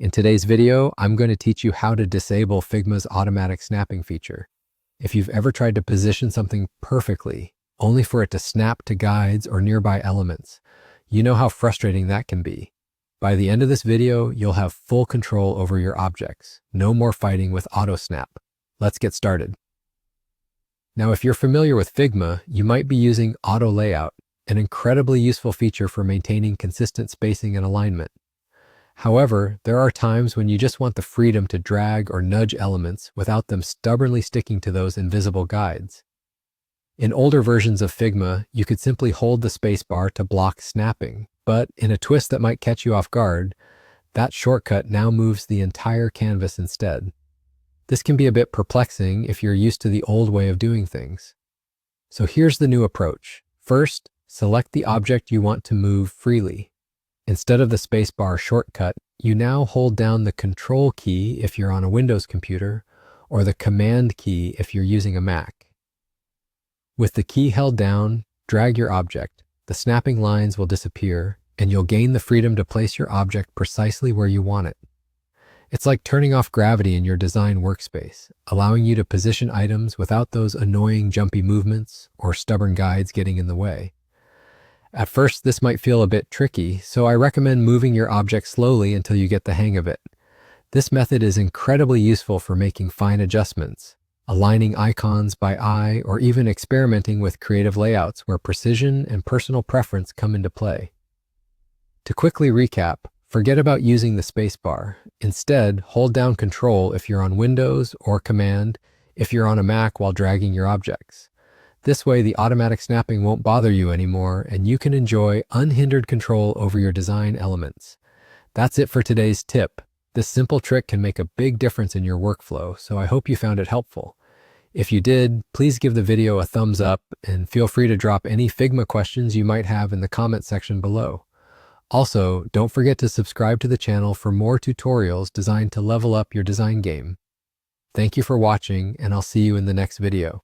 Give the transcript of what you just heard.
In today's video, I'm going to teach you how to disable Figma's automatic snapping feature. If you've ever tried to position something perfectly, only for it to snap to guides or nearby elements, you know how frustrating that can be. By the end of this video, you'll have full control over your objects. No more fighting with auto snap. Let's get started. Now, if you're familiar with Figma, you might be using auto layout, an incredibly useful feature for maintaining consistent spacing and alignment. However, there are times when you just want the freedom to drag or nudge elements without them stubbornly sticking to those invisible guides. In older versions of Figma, you could simply hold the spacebar to block snapping, but in a twist that might catch you off guard, that shortcut now moves the entire canvas instead. This can be a bit perplexing if you're used to the old way of doing things. So here's the new approach. First, select the object you want to move freely. Instead of the spacebar shortcut, you now hold down the Control key if you're on a Windows computer, or the Command key if you're using a Mac. With the key held down, drag your object. The snapping lines will disappear, and you'll gain the freedom to place your object precisely where you want it. It's like turning off gravity in your design workspace, allowing you to position items without those annoying jumpy movements or stubborn guides getting in the way. At first, this might feel a bit tricky, so I recommend moving your object slowly until you get the hang of it. This method is incredibly useful for making fine adjustments, aligning icons by eye, or even experimenting with creative layouts where precision and personal preference come into play. To quickly recap, forget about using the spacebar. Instead, hold down Control if you're on Windows or Command if you're on a Mac while dragging your objects. This way, the automatic snapping won't bother you anymore, and you can enjoy unhindered control over your design elements. That's it for today's tip. This simple trick can make a big difference in your workflow, so I hope you found it helpful. If you did, please give the video a thumbs up and feel free to drop any Figma questions you might have in the comment section below. Also, don't forget to subscribe to the channel for more tutorials designed to level up your design game. Thank you for watching, and I'll see you in the next video.